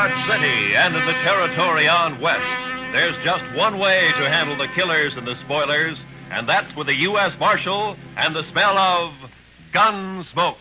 Dodge City and in the territory on west, there's just one way to handle the killers and the spoilers, and that's with a U.S. Marshal and the smell of Gunsmoke.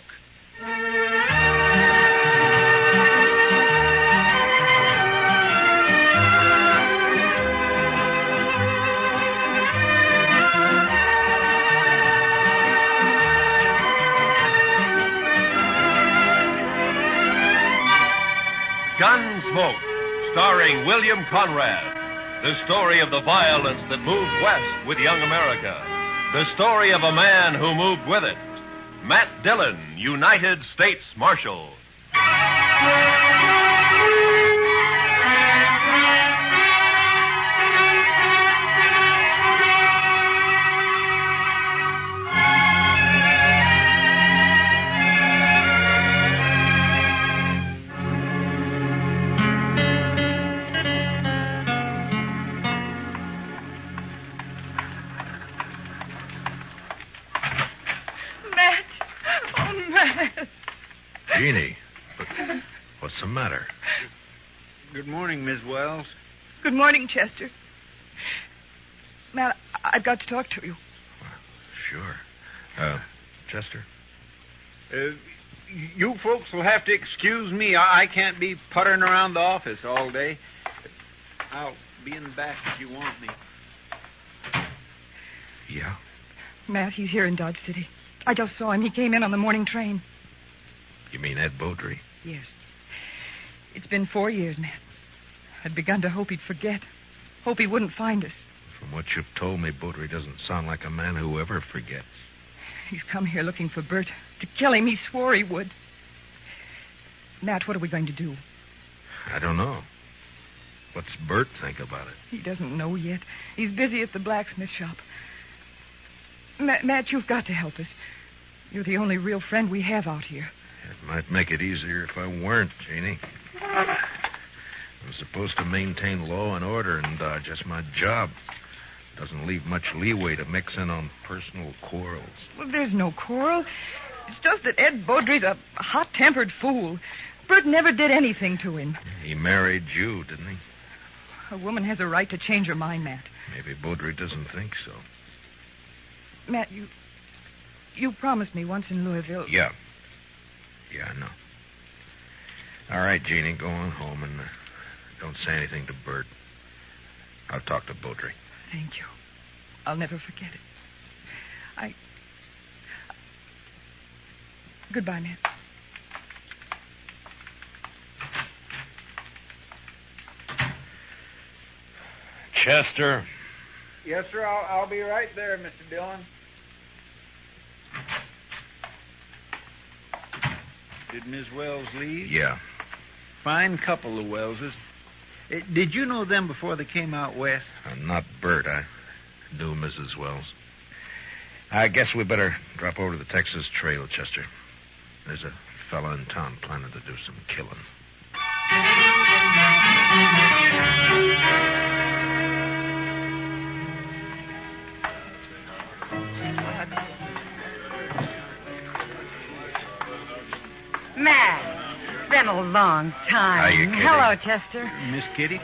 Gunsmoke, starring William Conrad. The story of the violence that moved west with young America. The story of a man who moved with it. Matt Dillon, United States Marshal. Jeannie, what's the matter? Good morning, Miss Wells. Good morning, Chester. Matt, I've got to talk to you. Sure. Chester? You folks will have to excuse me. I can't be puttering around the office all day. I'll be in the back if you want me. Yeah? Matt, he's here in Dodge City. I just saw him. He came in on the morning train. You mean Ed Beaudry? Yes. It's been 4 years, Matt. I'd begun to hope he'd forget. Hope he wouldn't find us. From what you've told me, Beaudry doesn't sound like a man who ever forgets. He's come here looking for Bert. To kill him, he swore he would. Matt, what are we going to do? I don't know. What's Bert think about it? He doesn't know yet. He's busy at the blacksmith shop. Matt, you've got to help us. You're the only real friend we have out here. It might make it easier if I weren't, Jeannie. I'm supposed to maintain law and order in Dodge. That's my job. Doesn't leave much leeway to mix in on personal quarrels. Well, there's no quarrel. It's just that Ed Beaudry's a hot-tempered fool. Bert never did anything to him. He married you, didn't he? A woman has a right to change her mind, Matt. Maybe Beaudry doesn't think so. Matt, you promised me once in Louisville. Yeah. Yeah, I know. All right, Jeannie, go on home and don't say anything to Bert. I'll talk to Beaudry. Thank you. I'll never forget it. Goodbye, Matt. Chester. Yes, sir. I'll be right there, Mr. Dillon. Did Miss Wells leave? Yeah. Fine couple, the Wellses. Did you know them before they came out west? Not Bert. I knew Mrs. Wells. I guess we better drop over to the Texas Trail, Chester. There's a fella in town planning to do some killing. Matt, been a long time. Hiya, Kitty. Hello, Chester. Miss Kitty?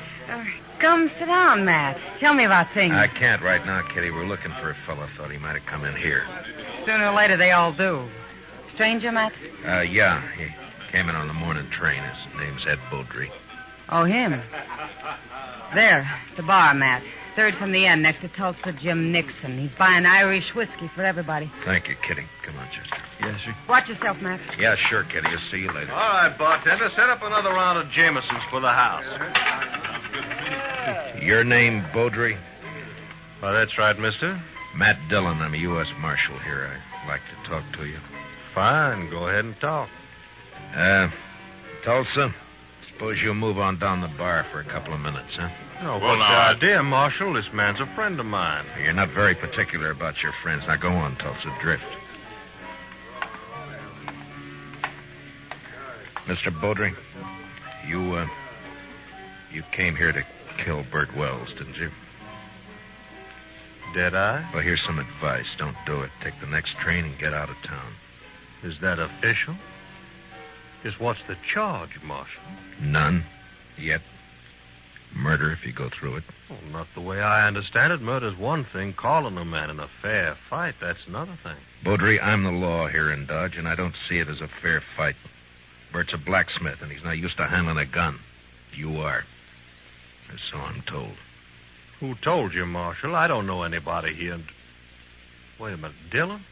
Come sit down, Matt. Tell me about things. I can't right now, Kitty. We're looking for a fella. Thought he might have come in here. Sooner or later, they all do. Stranger, Matt? Yeah. He came in on the morning train. His name's Ed Beaudry. Oh, him. There, the bar, Matt. Third from the end, next to Tulsa Jim Nixon. He's buying Irish whiskey for everybody. Thank you, Kitty. Come on, Chester. Yes, sir. Watch yourself, Matt. Yeah, sure, Kitty. I'll see you later. All right, bartender, set up another round of Jamesons for the house. Your name, Beaudry? Well, that's right, mister. Matt Dillon. I'm a U.S. Marshal here. I'd like to talk to you. Fine, go ahead and talk. Tulsa, suppose you'll move on down the bar for a couple of minutes, huh? Oh, what's the idea, Marshal? This man's a friend of mine. You're not very particular about your friends. Now go on, Tulsa. Drift. Mr. Beaudry, you came here to kill Bert Wells, didn't you? Did I? Well, here's some advice. Don't do it. Take the next train and get out of town. Is that official? Just what's the charge, Marshal? None. Yet, murder if you go through it. Well, not the way I understand it. Murder's one thing. Calling a man in a fair fight, that's another thing. Beaudry, I'm the law here in Dodge, and I don't see it as a fair fight. Bert's a blacksmith, and he's not used to handling a gun. You are. Or so I'm told. Who told you, Marshal? I don't know anybody here. Wait a minute. Dillon?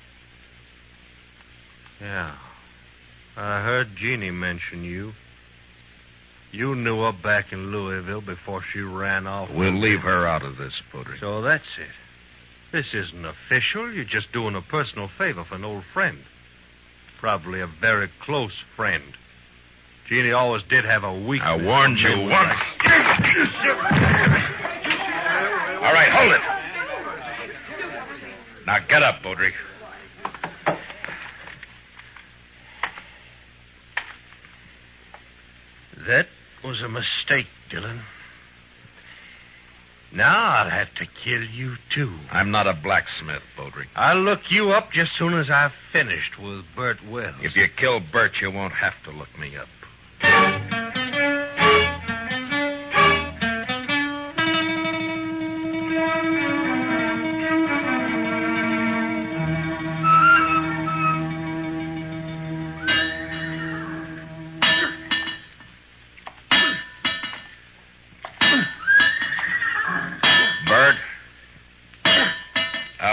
Yeah. I heard Jeannie mention you. You knew her back in Louisville before she ran off. We'll leave her out of this, Beaudry. So that's it. This isn't official. You're just doing a personal favor for an old friend. Probably a very close friend. Jeannie always did have a weakness. I warned you once. All right, hold it. Now get up, Beaudry. That was a mistake, Dillon. Now I'll have to kill you, too. I'm not a blacksmith, Beaudry. I'll look you up just soon as I've finished with Bert Wells. If you kill Bert, you won't have to look me up.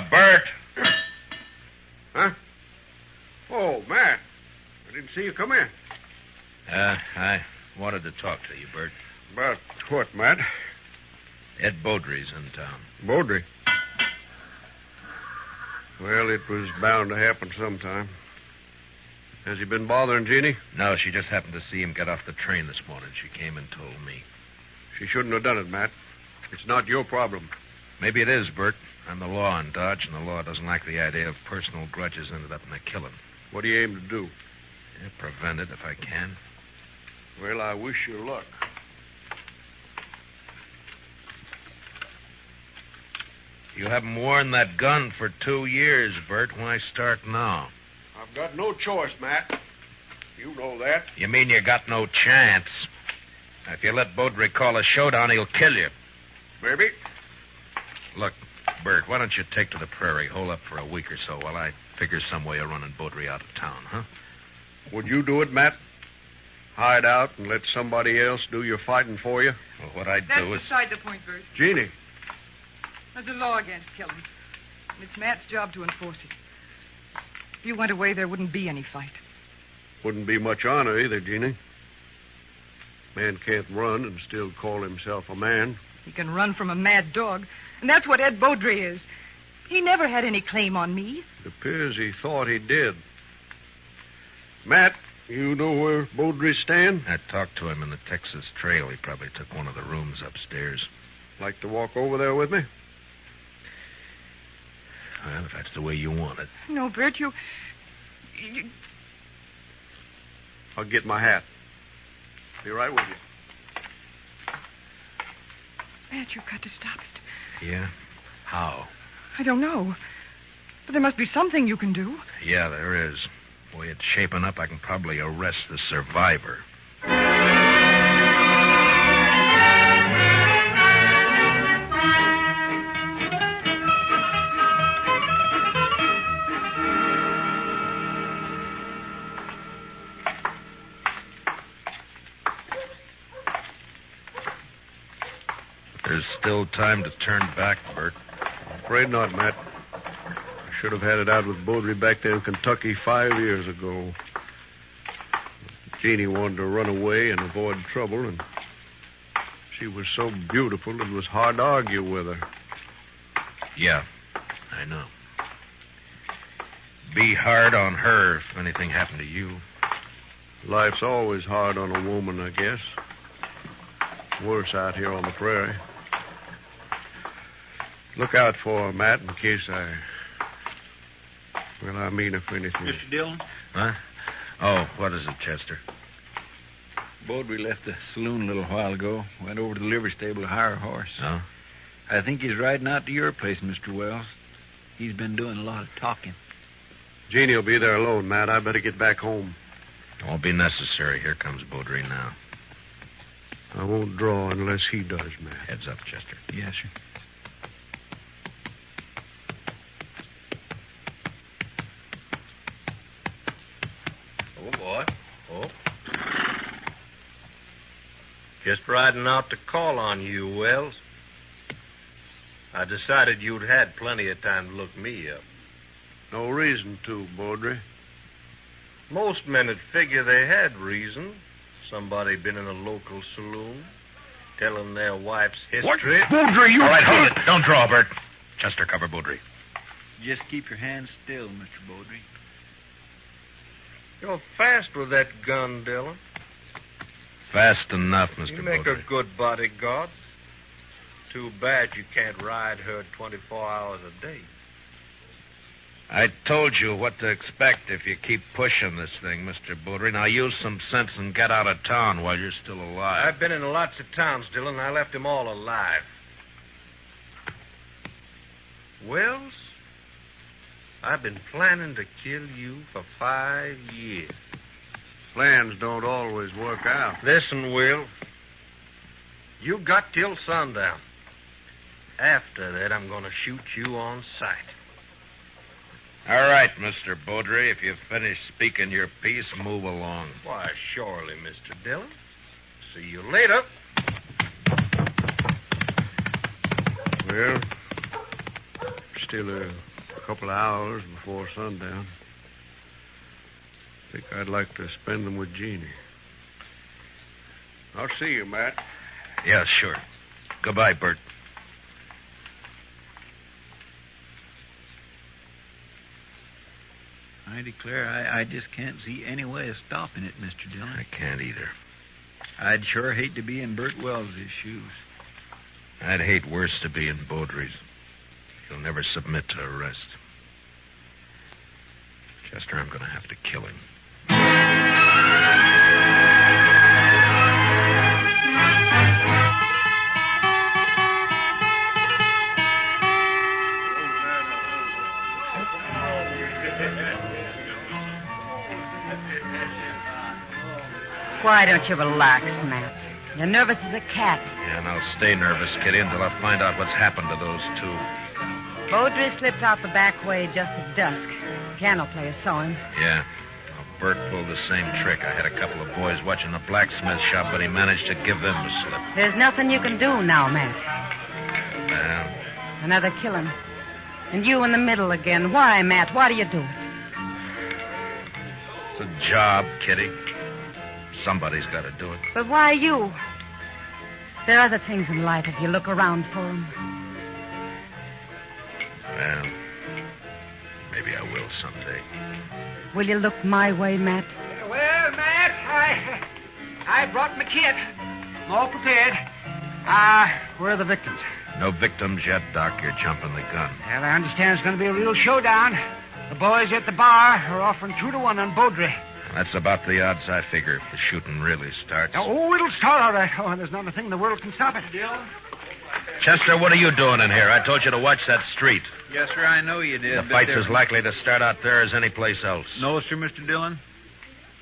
Bert. Huh? Oh, Matt. I didn't see you come in. I wanted to talk to you, Bert. About what, Matt? Ed Beaudry's in town. Beaudry. Well, it was bound to happen sometime. Has he been bothering Jeannie? No, she just happened to see him get off the train this morning. She came and told me. She shouldn't have done it, Matt. It's not your problem. Maybe it is, Bert. I'm the law in Dodge, and the law doesn't like the idea of personal grudges ended up in a killing. What do you aim to do? Yeah, prevent it if I can. Well, I wish you luck. You haven't worn that gun for 2 years, Bert. Why start now? I've got no choice, Matt. You know that. You mean you got no chance? If you let Beaudry call a showdown, he'll kill you. Maybe. Look, Bert, why don't you take to the prairie, hole up for a week or so while I figure some way of running Beaudry out of town, huh? Would you do it, Matt? Hide out and let somebody else do your fighting for you? Well, what I'd That's do is... beside the point, Bert. Jeannie. There's a law against killing. And it's Matt's job to enforce it. If you went away, there wouldn't be any fight. Wouldn't be much honor either, Jeannie. Man can't run and still call himself a man. He can run from a mad dog. And that's what Ed Beaudry is. He never had any claim on me. It appears he thought he did. Matt, you know where Beaudry stands? I talked to him in the Texas Trail. He probably took one of the rooms upstairs. Like to walk over there with me? Well, if that's the way you want it. No, Bert, you... I'll get my hat. Be right with you. Matt, you've got to stop it. Yeah? How? I don't know. But there must be something you can do. Yeah, there is. Boy, it's shaping up. I can probably arrest the survivor. There's still time to turn back, Bert. Afraid not, Matt. I should have had it out with Beaudry back there in Kentucky 5 years ago. Jeannie wanted to run away and avoid trouble, and she was so beautiful it was hard to argue with her. Yeah, I know. Be hard on her if anything happened to you. Life's always hard on a woman, I guess. Worse out here on the prairie. Look out for her, Matt, in case I... Well, I mean if anything... Mr. Dillon? Huh? Oh, what is it, Chester? Beaudry left the saloon a little while ago. Went over to the livery stable to hire a horse. Oh? I think he's riding out to your place, Mr. Wells. He's been doing a lot of talking. Jeannie will be there alone, Matt. I better get back home. Won't be necessary. Here comes Beaudry now. I won't draw unless he does, Matt. Heads up, Chester. Yes, sir. Oh, boy. Oh. Just riding out to call on you, Wells. I decided you'd had plenty of time to look me up. No reason to, Baudry. Most men would figure they had reason. Somebody been in a local saloon, telling their wife's history. Baudry, you... All right, hold it. Don't draw, Bert. Chester, cover Baudry. Just keep your hands still, Mr. Baudry. You're fast with that gun, Dillon. Fast enough, Mr. You make Baudry. a good bodyguard. Too bad you can't ride her 24 hours a day. I told you what to expect if you keep pushing this thing, Mr. Baudry. Now use some sense and get out of town while you're still alive. I've been in lots of towns, Dillon. I left them all alive. Wells, I've been planning to kill you for 5 years. Plans don't always work out. Listen, Will. You got till sundown. After that, I'm going to shoot you on sight. All right, Mr. Baudry. If you've finished speaking your piece, move along. Why, surely, Mr. Dillon. See you later. Well, still a couple of hours before sundown. I think I'd like to spend them with Jeannie. I'll see you, Matt. Yeah, sure. Goodbye, Bert. I declare I just can't see any way of stopping it, Mr. Dillon. I can't either. I'd sure hate to be in Bert Wells' shoes. I'd hate worse to be in Baudry's. He'll never submit to arrest. Chester, I'm going to have to kill him. Why don't you relax, Matt? You're nervous as a cat. Yeah, and I'll stay nervous, Kitty, until I find out what's happened to those two. Baudry slipped out the back way just at dusk. Piano player saw him. Yeah. Well, Bert pulled the same trick. I had a couple of boys watching the blacksmith shop, but he managed to give them the slip. There's nothing you can do now, Matt. Well, Another killing. And you in the middle again. Why, Matt? Why do you do it? it's a job, Kitty. Somebody's got to do it. But why you? There are other things in life if you look around for them. Well, maybe I will someday. Will you look my way, Matt? Well, Matt, I brought my kit. I'm all prepared. Where are the victims? No victims yet, Doc. You're jumping the gun. Well, I understand it's going to be a real showdown. The boys at the bar are offering 2-1 on Baudry. That's about the odds I figure if the shooting really starts. Oh, it'll start all right. Oh, there's not a thing in the world can stop it. Chester, what are you doing in here? I told you to watch that street. Yes, sir, I know you did. The fight's as likely to start out there as any place else. No, sir, Mr. Dillon.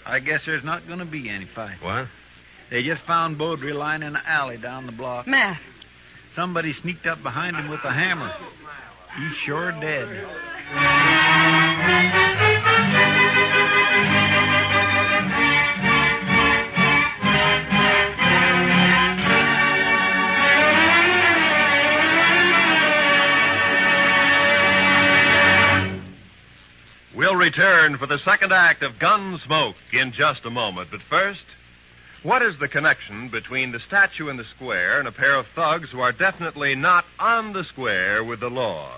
I guess there's not going to be any fight. What? They just found Baudry lying in an alley down the block. Matt. Somebody sneaked up behind him with a hammer. He's sure dead. We'll return for the second act of Gunsmoke in just a moment. But first, what is the connection between the statue in the square and a pair of thugs who are definitely not on the square with the law?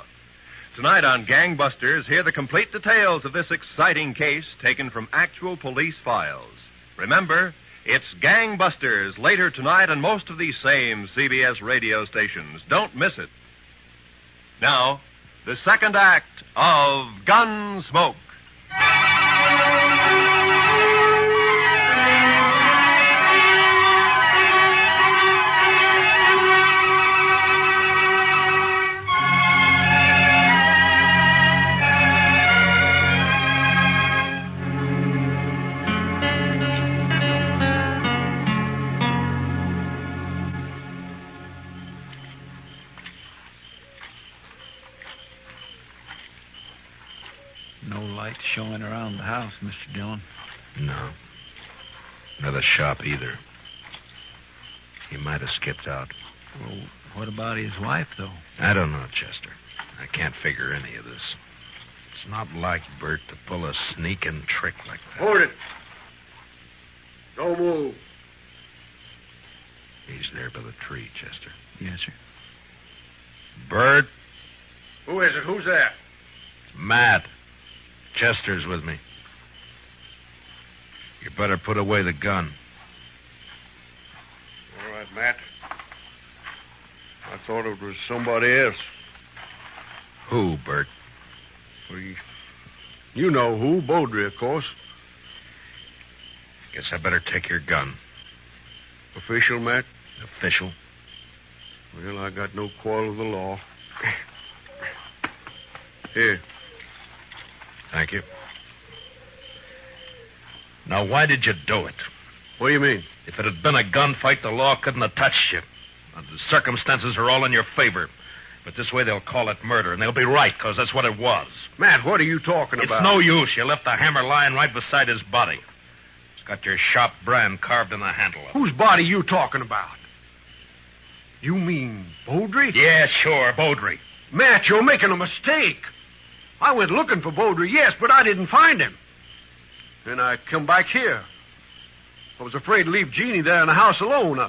Tonight on Gangbusters, hear the complete details of this exciting case taken from actual police files. Remember, it's Gangbusters later tonight on most of these same CBS radio stations. Don't miss it. Now, the second act of Gunsmoke. like to show in around the house, Mr. Dillon. No. Nor the shop either. He might have skipped out. Well, what about his wife, though? I don't know, Chester. I can't figure any of this. It's not like Bert to pull a sneaking trick like that. Hold it. Don't move. He's there by the tree, Chester. Yes, sir. Bert, Who is it? Who's that? Matt. Chester's with me. You better put away the gun. All right, Matt. I thought it was somebody else. Who, Bert? Well, you know who. Beaudry, of course. Guess I better take your gun. Official, Matt? Official. Well, I got no quarrel with the law. Here. Thank you. Now, why did you do it? What do you mean? If it had been a gunfight, the law couldn't have touched you. The circumstances are all in your favor. But this way they'll call it murder, and they'll be right, because that's what it was. Matt, what are you talking about? It's no use. You left the hammer lying right beside his body. It's got your shop brand carved in the handle of it. Whose body you talking about? You mean Beaudry? Yeah, sure, Beaudry. Matt, you're making a mistake. I went looking for Beaudry, yes, but I didn't find him. Then I come back here. I was afraid to leave Jeannie there in the house alone.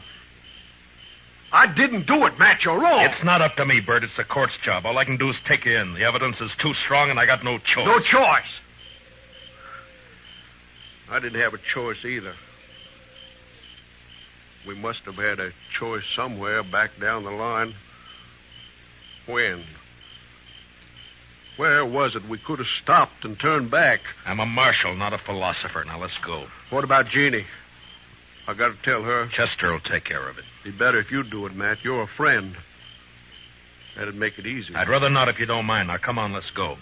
I didn't do it, Matt. You're wrong. It's not up to me, Bert. It's the court's job. All I can do is take you in. The evidence is too strong, and I got no choice. No choice. I didn't have a choice either. We must have had a choice somewhere back down the line. When? Where was it we could have stopped and turned back? I'm a marshal, not a philosopher. Now, let's go. What about Jeannie? I got to tell her. Chester will take care of it. Be better if you do it, Matt. You're a friend. That'd make it easier. I'd rather not if you don't mind. Now, come on, let's go.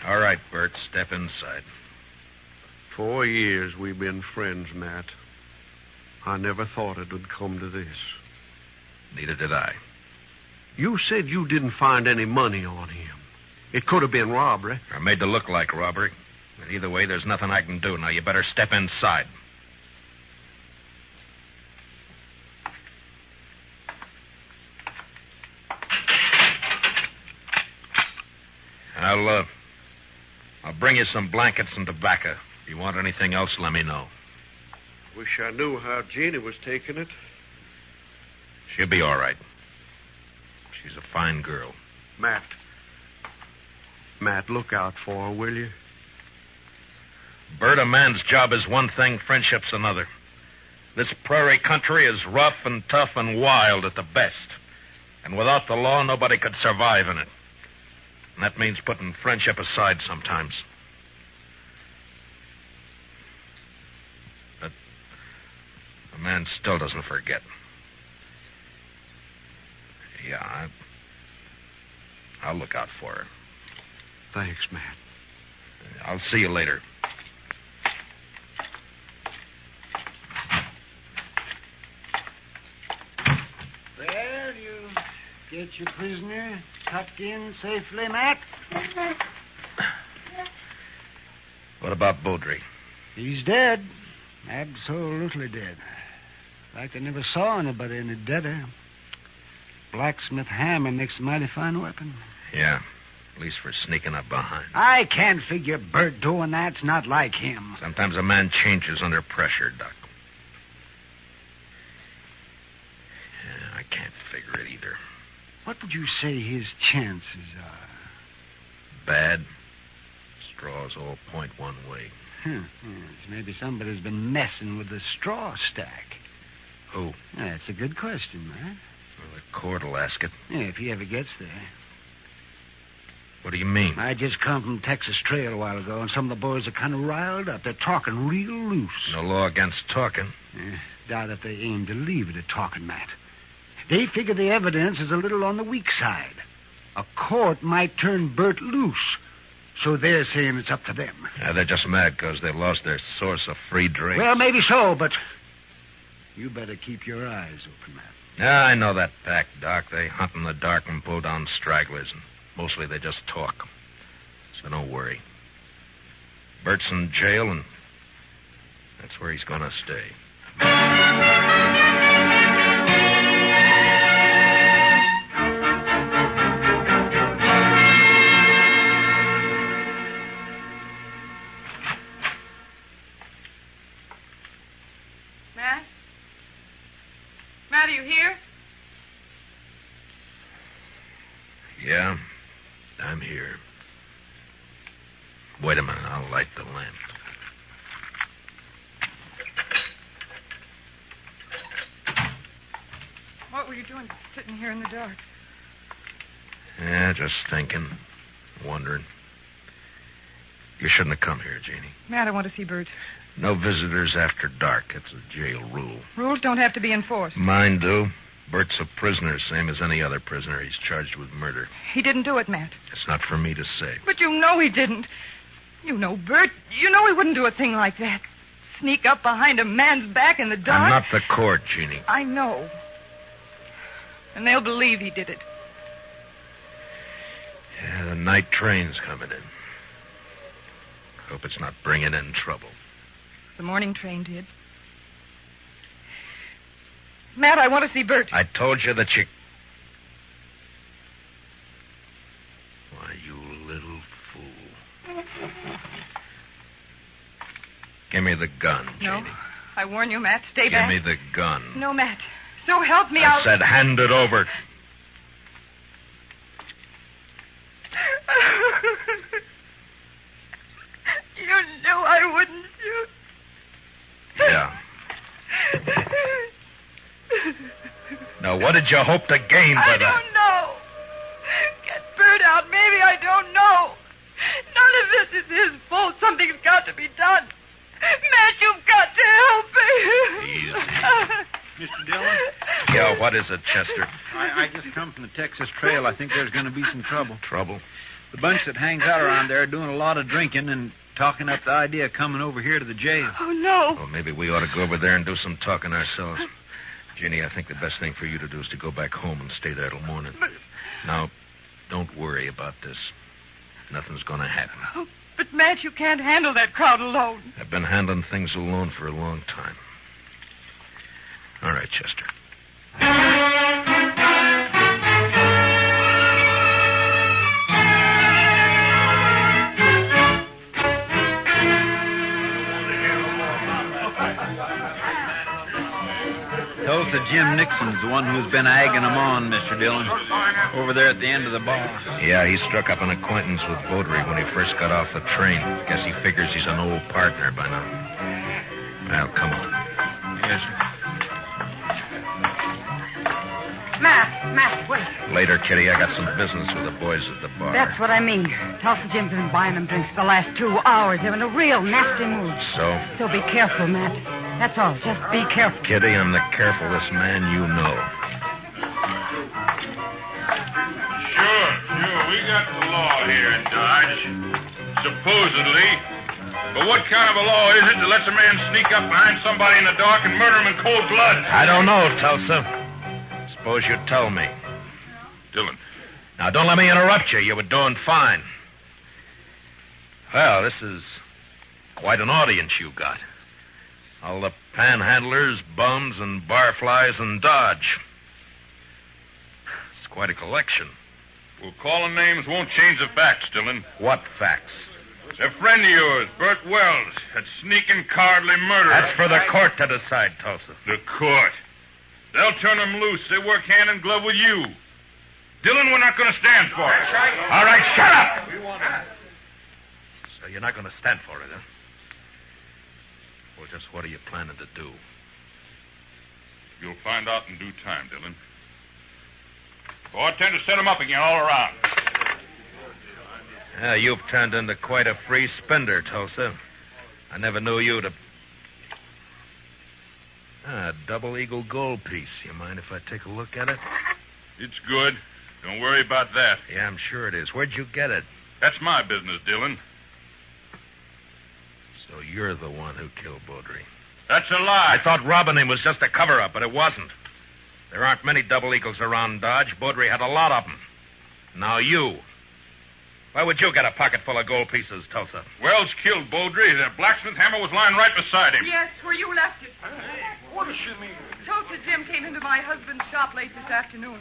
All right, Bert, step inside. 4 years we've been friends, Matt. I never thought it would come to this. Neither did I. You said you didn't find any money on him. It could have been robbery. I made to look like robbery. But either way, there's nothing I can do. Now, you better step inside. I'll bring you some blankets and tobacco. If you want anything else, let me know. Wish I knew how Jeannie was taking it. She'll be all right. She's a fine girl. Matt, look out for her, will you? Bert, a man's job is one thing, friendship's another. This prairie country is rough and tough and wild at the best. And without the law, nobody could survive in it. And that means putting friendship aside sometimes. But a man still doesn't forget. Yeah, I'll look out for her. Thanks, Matt. I'll see you later. Well, you get your prisoner tucked in safely, Matt? What about Beaudry? He's dead. Absolutely dead. Like they never saw anybody any deader. Blacksmith hammer makes a mighty fine weapon. Yeah, at least for sneaking up behind. I can't figure Bert doing that's not like him. Sometimes a man changes under pressure, Doc. Yeah, I can't figure it either. What would you say his chances are? Bad. Straws all point one way. Yes, maybe somebody's been messing with the straw stack. Who? That's a good question, man. Well, the court will ask it. Yeah, if he ever gets there. What do you mean? I just come from Texas Trail a while ago, and some of the boys are kind of riled up. They're talking real loose. No law against talking. Doubt if they aim to leave it at talking, Matt. They figure the evidence is a little on the weak side. a court might turn Bert loose. So they're saying it's up to them. Yeah, they're just mad because they lost their source of free drink. Well, maybe so, but you better keep your eyes open, Matt. Yeah, I know that pack, Doc. They hunt in the dark and pull down stragglers, and mostly they just talk. So don't worry. Bert's in jail, and that's where he's going to stay. Matt? Matt, are you here? Yeah, I'm here. Wait a minute, I'll light the lamp. What were you doing sitting here in the dark? Yeah, just thinking, wondering. You shouldn't have come here, Jeannie. Matt, I want to see Bert. No visitors after dark. It's a jail rule. Rules don't have to be enforced. Mine do. Bert's a prisoner, same as any other prisoner. He's charged with murder. He didn't do it, Matt. It's not for me to say. But you know he didn't. You know Bert. You know he wouldn't do a thing like that. Sneak up behind a man's back in the dark. I'm not the court, Jeannie. I know. And they'll believe he did it. Yeah, the night train's coming in. Hope it's not bringing in trouble. The morning train did. Matt, I want to see Bert. I told you that you... Why, you little fool. Give me the gun, Jeannie. No. I warn you, Matt. Stay Give back. me the gun. No, Matt. So help me, I said hand it over. You knew I wouldn't shoot. Yeah. Now, what did you hope to gain by I that? don't know. Get Bert out. Maybe I don't know. None of this is his fault. Something's got to be done. Matt, you've got to help me. Easy. Mr. Dillon? Yeah, what is it, Chester? I just come from the Texas Trail. I think there's going to be some trouble. Trouble? The bunch that hangs out around there are doing a lot of drinking and talking up the idea of coming over here to the jail. Oh, no. Well, maybe we ought to go over there and do some talking ourselves. Jeannie, I think the best thing for you to do is to go back home and stay there till morning. Now, don't worry about this. Nothing's going to happen. Oh, but, Matt, you can't handle that crowd alone. I've been handling things alone for a long time. All right, Chester. Tulsa Jim Nixon's the one who's been egging them on, Mr. Dillon. Over there at the end of the bar. Yeah, he struck up an acquaintance with Beaudry when he first got off the train. Guess he figures he's an old partner by now. Well, come on. Yes, sir. Matt, wait. Later, Kitty, I got some business with the boys at the bar. That's what I mean. Tulsa Jim's been buying them drinks for the last 2 hours. They're in a real nasty mood. So? So be careful, Matt. That's all. Just be careful. Kitty, I'm the carefulest man you know. Sure. We got the law here in Dodge. Supposedly. But what kind of a law is it that lets a man sneak up behind somebody in the dark and murder him in cold blood? I don't know, Tulsa. Suppose you tell me. Dillon. Now, don't let me interrupt you. You were doing fine. Well, this is quite an audience you got. All the panhandlers, bums, and barflies in Dodge. It's quite a collection. Well, calling names won't change the facts, Dillon. What facts? A friend of yours, Bert Wells, that sneaking, cowardly murderer. That's for the court to decide, Tulsa. The court. They'll turn him loose. They work hand in glove with you. Dillon, we're not going to stand for it. All right, shut up! So you're not going to stand for it, huh? Well, just what are you planning to do? You'll find out in due time, Dillon. Oh, I tend to set him up again all around. Yeah, you've turned into quite a free spender, Tulsa. I never knew you to... A double eagle gold piece. You mind if I take a look at it? It's good. Don't worry about that. Yeah, I'm sure it is. Where'd you get it? That's my business, Dillon. So you're the one who killed Baudry. That's a lie. I thought robbing him was just a cover-up, but it wasn't. There aren't many double eagles around Dodge. Baudry had a lot of them. Now you. Why would you get a pocket full of gold pieces, Tulsa? Wells killed Baudry. The blacksmith hammer was lying right beside him. Yes, where you left it. What does she mean? Tulsa Jim came into my husband's shop late this afternoon.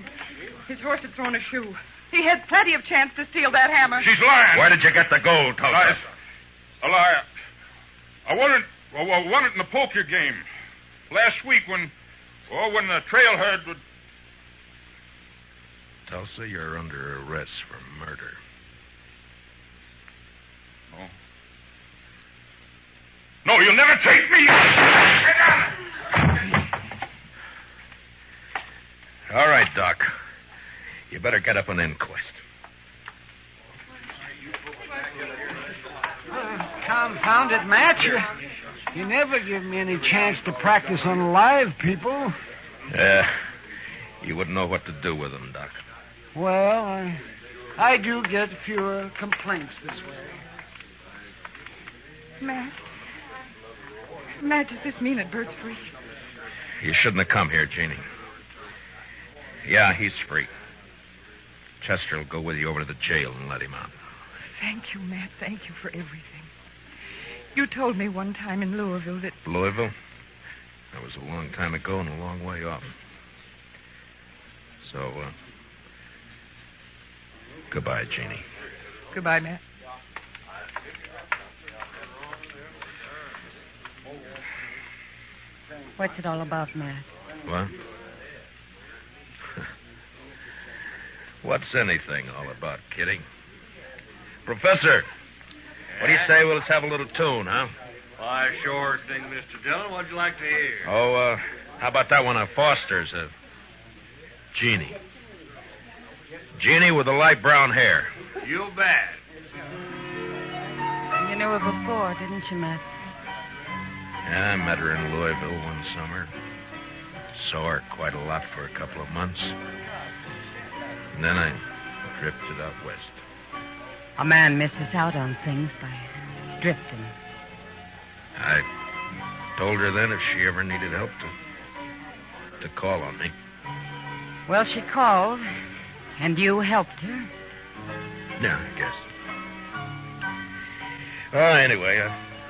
His horse had thrown a shoe. He had plenty of chance to steal that hammer. She's lying. Where did you get the gold, Tulsa? A lie. I won it in the poker game. Last week when the trail herd would... Tulsa, you're under arrest for murder. No, you'll never take me. Get down. All right, Doc. You better get up an inquest. Confound it, Matt. You never give me any chance to practice on live people. You wouldn't know what to do with them, Doc. Well, I do get fewer complaints this way. Matt, does this mean that Bert's free? You shouldn't have come here, Jeannie. Yeah, he's free. Chester will go with you over to the jail and let him out. Thank you, Matt. Thank you for everything. You told me one time in Louisville that... Louisville? That was a long time ago and a long way off. So, goodbye, Jeannie. Goodbye, Matt. What's it all about, Matt? What? What's anything all about, Kitty? Professor, what do you say we'll just have a little tune, huh? Why, sure thing, Mr. Dillon. What'd you like to hear? Oh, how about that one of Foster's? Jeannie. Jeannie with the light brown hair. You bet. You knew her before, didn't you, Matt? Yeah, I met her in Louisville one summer. Saw her quite a lot for a couple of months. And then I drifted out west. A man misses out on things by drifting. I told her then if she ever needed help to call on me. Well, she called, and you helped her. Yeah, I guess. Oh, anyway,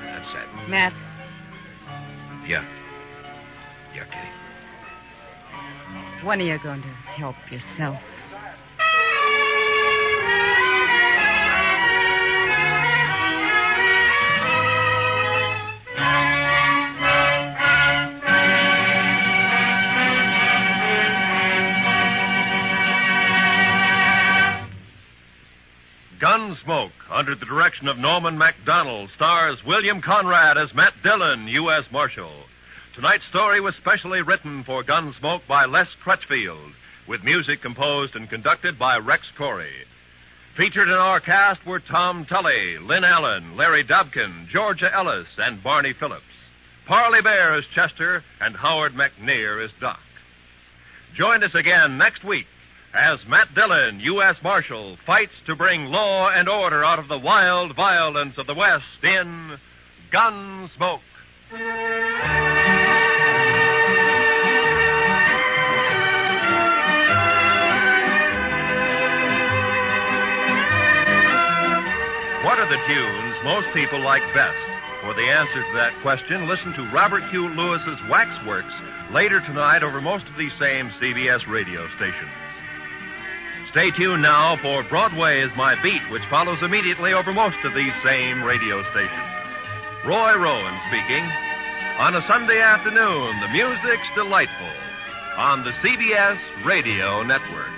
that's that. Matt. Yeah. Yeah, Kitty. When are you going to help yourself? Gunsmoke, under the direction of Norman MacDonald, stars William Conrad as Matt Dillon, U.S. Marshal. Tonight's story was specially written for Gunsmoke by Les Crutchfield, with music composed and conducted by Rex Corey. Featured in our cast were Tom Tully, Lynn Allen, Larry Dobkin, Georgia Ellis, and Barney Phillips. Parley Bear as Chester, and Howard McNear as Doc. Join us again next week as Matt Dillon, U.S. Marshal, fights to bring law and order out of the wild violence of the West in Gunsmoke. What are the tunes most people like best? For the answer to that question, listen to Robert Q. Lewis's Waxworks later tonight over most of these same CBS radio stations. Stay tuned now for Broadway is My Beat, which follows immediately over most of these same radio stations. Roy Rowan speaking. On a Sunday afternoon, the music's delightful on the CBS Radio Network.